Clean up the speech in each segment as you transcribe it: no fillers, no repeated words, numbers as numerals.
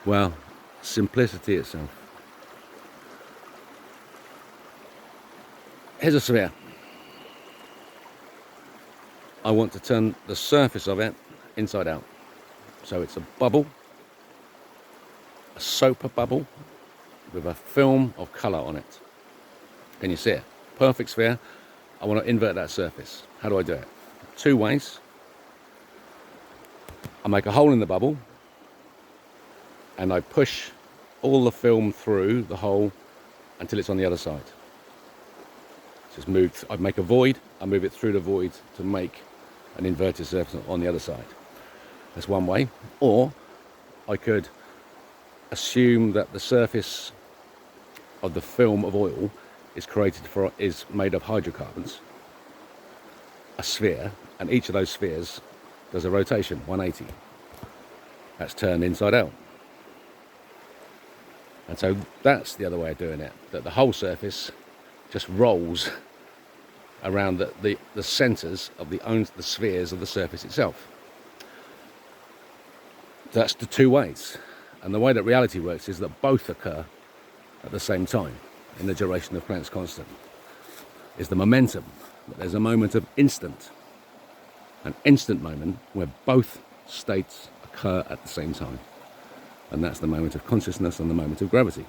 Well, simplicity itself. Here's a sphere. I want to turn the surface of it inside out. So it's a bubble, a soap bubble with a film of colour on it. Can you see it? Perfect sphere. I want to invert that surface. How do I do it? Two ways. I make a hole in the bubble and I push all the film through the hole until it's on the other side. Just move. I make a void, I move it through the void to make an inverted surface on the other side. That's one way. Or I could assume that the surface of the film of oil is made of hydrocarbons, a sphere, and each of those spheres does a rotation, 180. That's turned inside out. And so that's the other way of doing it, that the whole surface just rolls around the centres of the spheres of the surface itself. That's the two ways. And the way that reality works is that both occur at the same time in the duration of Planck's constant. Is the momentum. There's a moment of an instant moment where both states occur at the same time. And that's the moment of consciousness and the moment of gravity.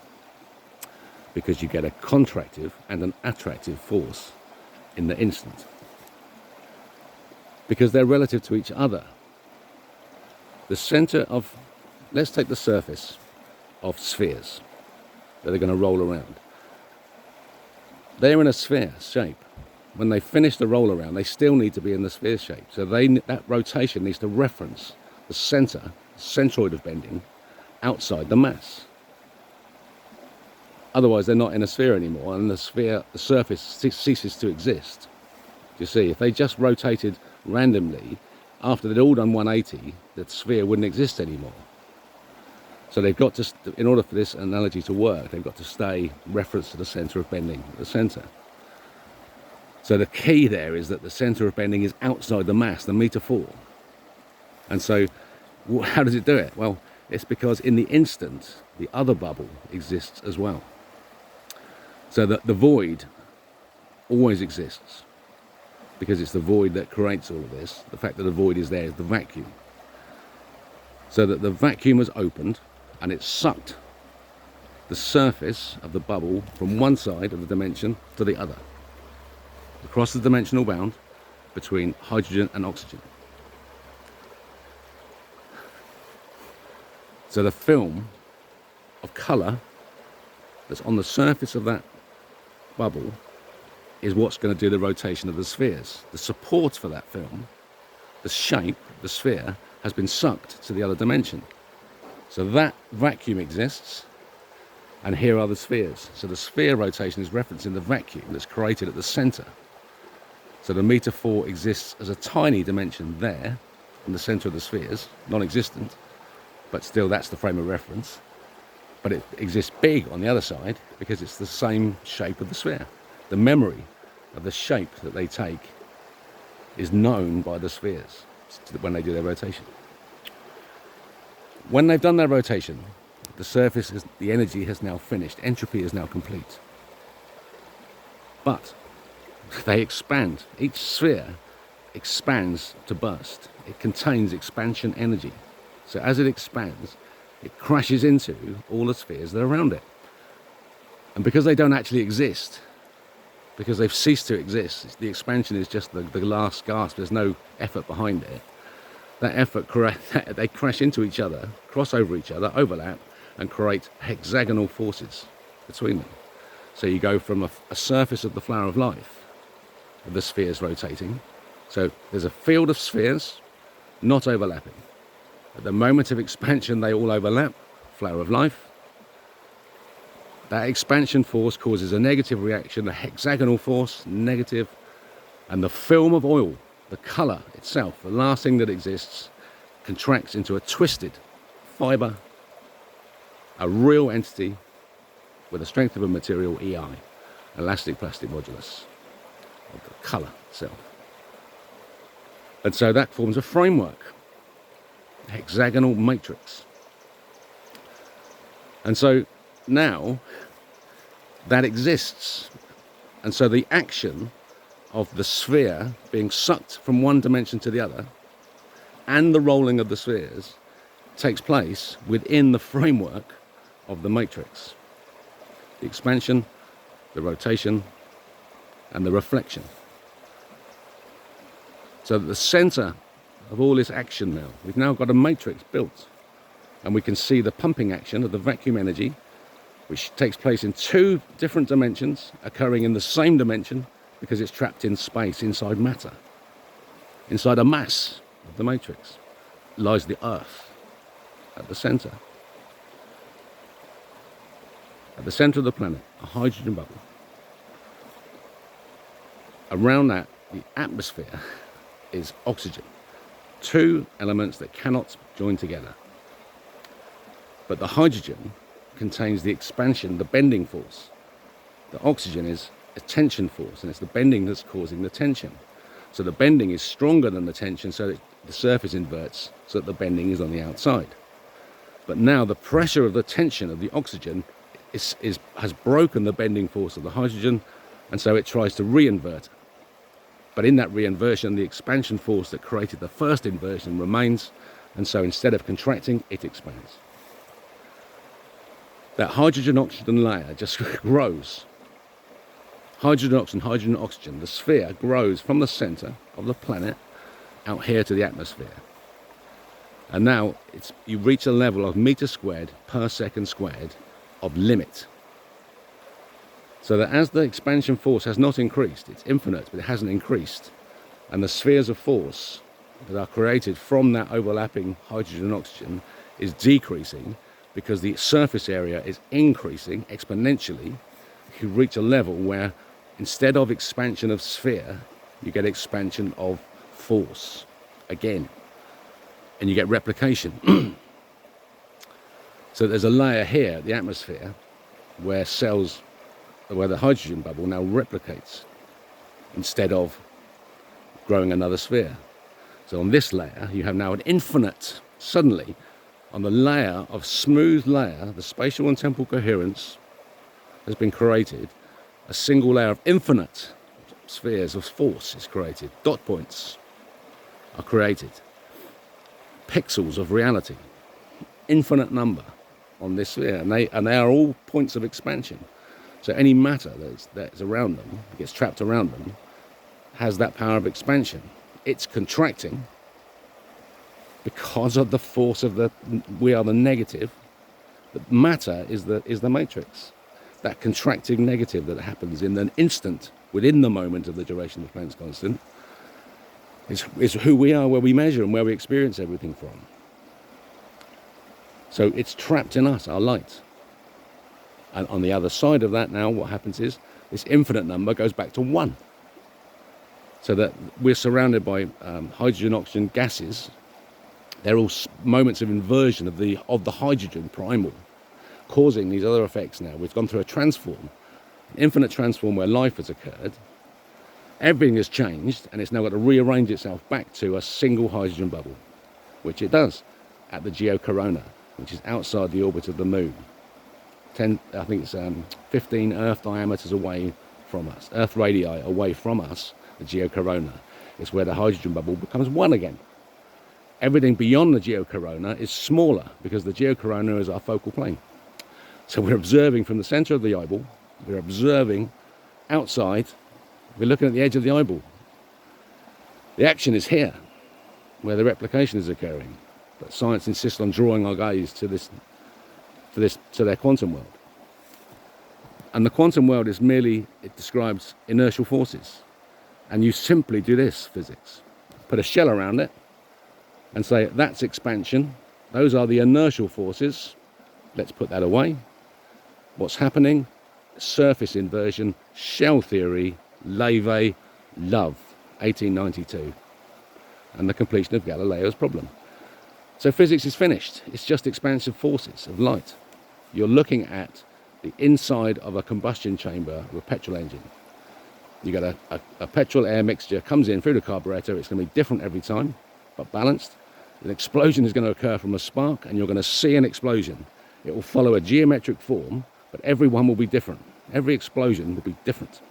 Because you get a contractive and an attractive force in the instant. Because they're relative to each other. The center of, let's take the surface of spheres that are going to roll around. They're in a sphere shape. When they finish the roll around, they still need to be in the sphere shape. So that rotation needs to reference the centroid of bending, outside the mass. Otherwise, they're not in a sphere anymore, and the surface ceases to exist. You see, if they just rotated randomly, after they'd all done 180, the sphere wouldn't exist anymore. So they've got to, in order for this analogy to work, they've got to stay reference to the center of bending, the center. So the key there is that the center of bending is outside the mass, the meter 4. And so how does it do it? Well, it's because in the instant, the other bubble exists as well. So that the void always exists, because it's the void that creates all of this. The fact that the void is there is the vacuum. So that the vacuum has opened and it's sucked the surface of the bubble from one side of the dimension to the other, across the dimensional bound between hydrogen and oxygen. So the film of colour that's on the surface of that bubble is what's going to do the rotation of the spheres. The support for that film, the shape, the sphere, has been sucked to the other dimension. So that vacuum exists, and here are the spheres. So the sphere rotation is referencing the vacuum that's created at the centre. So the meter 4 exists as a tiny dimension there, in the centre of the spheres, non-existent, but still that's the frame of reference. But it exists big on the other side because it's the same shape of the sphere. The memory of the shape that they take is known by the spheres when they do their rotation. When they've done their rotation, the energy has now finished. Entropy is now complete. But they expand. Each sphere expands to burst. It contains expansion energy. So as it expands, it crashes into all the spheres that are around it. And because they don't actually exist, because they've ceased to exist, the expansion is just the last gasp, there's no effort behind it. That effort, they crash into each other, cross over each other, overlap, and create hexagonal forces between them. So you go from a surface of the flower of life, of the spheres rotating. So there's a field of spheres not overlapping. At the moment of expansion, they all overlap, flower of life. That expansion force causes a negative reaction, a hexagonal force, negative, and the film of oil, the colour itself, the last thing that exists, contracts into a twisted fibre, a real entity with the strength of a material, EI, elastic plastic modulus, of the colour itself. And so that forms a framework, a hexagonal matrix. And so now that exists. And so the action of the sphere being sucked from one dimension to the other and the rolling of the spheres takes place within the framework of the matrix. The expansion, the rotation, and the reflection. So at the center of all this action now, we've now got a matrix built, and we can see the pumping action of the vacuum energy, which takes place in two different dimensions, occurring in the same dimension because it's trapped in space inside matter. Inside a mass of the matrix lies the Earth at the center. At the center of the planet, a hydrogen bubble. Around that, the atmosphere is oxygen. Two elements that cannot join together. But the hydrogen contains the expansion, the bending force. The oxygen is a tension force, and it's the bending that's causing the tension. So the bending is stronger than the tension, so that the surface inverts, so that the bending is on the outside. But now the pressure of the tension of the oxygen has broken the bending force of the hydrogen, and so it tries to re-invert. But in that re-inversion, the expansion force that created the first inversion remains, and so instead of contracting, it expands. That hydrogen-oxygen layer just grows. Hydrogen, oxygen, the sphere grows from the center of the planet out here to the atmosphere. And now you reach a level of meter squared per second squared of limit. So that as the expansion force has not increased, it's infinite, but it hasn't increased. And the spheres of force that are created from that overlapping hydrogen and oxygen is decreasing because the surface area is increasing exponentially. You reach a level where instead of expansion of sphere, you get expansion of force again. And you get replication. So there's a layer here, the atmosphere, where the hydrogen bubble now replicates instead of growing another sphere. So on this layer, you have now an infinite, suddenly, on the layer of smooth layer, the spatial and temporal coherence has been created. A single layer of infinite spheres of force is created. Dot points are created. Pixels of reality. Infinite number on this sphere. And they are all points of expansion. So any matter that's around them, that gets trapped around them, has that power of expansion. It's contracting because of the force of we are the negative. But matter is the matrix. That contracting negative that happens in an instant, within the moment of the duration of the Planck's constant, is who we are, where we measure and where we experience everything from. So it's trapped in us, our light. And on the other side of that now, what happens is this infinite number goes back to 1. So that we're surrounded by hydrogen, oxygen, gases. They're all moments of inversion of the hydrogen primal, causing these other effects now. We've gone through a transform, an infinite transform where life has occurred. Everything has changed, and it's now got to rearrange itself back to a single hydrogen bubble, which it does at the geocorona, which is outside the orbit of the moon. 15 Earth diameters away from us, Earth radii away from us, the geocorona. It's where the hydrogen bubble becomes 1 again. Everything beyond the geocorona is smaller because the geocorona is our focal plane. So we're observing from the center of the eyeball, we're observing outside, we're looking at the edge of the eyeball. The action is here, where the replication is occurring. But science insists on drawing our gaze to their quantum world. And the quantum world is merely, it describes inertial forces. And you simply do this, physics. Put a shell around it and say, that's expansion. Those are the inertial forces. Let's put that away. What's happening? Surface inversion, shell theory, Leve, love, 1892. And the completion of Galileo's problem. So physics is finished. It's just expansive forces of light. You're looking at the inside of a combustion chamber with a petrol engine. You got a petrol air mixture comes in through the carburetor. It's going to be different every time, but balanced. An explosion is going to occur from a spark, and you're going to see an explosion. It will follow a geometric form, but every one will be different. Every explosion will be different.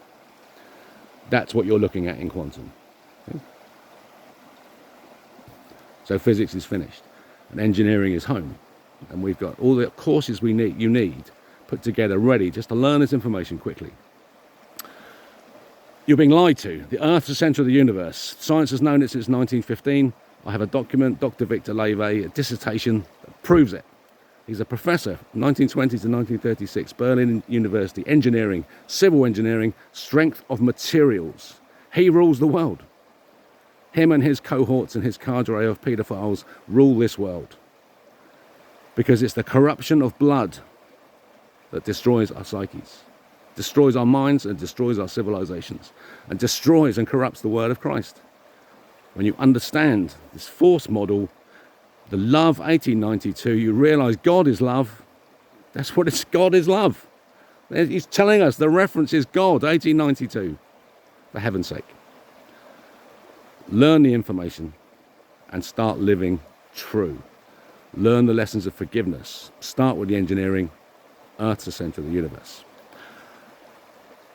That's what you're looking at in quantum. Okay? So physics is finished, and engineering is home. And we've got all the courses you need put together, ready just to learn this information quickly. You're being lied to. The Earth's the centre of the universe. Science has known it since 1915. I have a document, Dr. Victor Levy, a dissertation that proves it. He's a professor, 1920 to 1936, Berlin University, engineering, civil engineering, strength of materials. He rules the world. Him and his cohorts and his cadre of paedophiles rule this world. Because it's the corruption of blood that destroys our psyches, destroys our minds and destroys our civilizations, and destroys and corrupts the word of Christ. When you understand this force model, the love 1892, you realize God is love. That's what it's, God is love. He's telling us the reference is God, 1892, for heaven's sake. Learn the information and start living true. Learn the lessons of forgiveness. Start with the engineering. Earth's the center of the universe.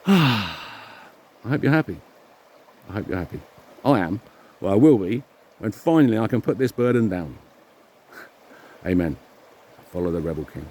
I hope you're happy. I hope you're happy. I am. Well, I will be when finally I can put this burden down. Amen. Follow the Rebel King.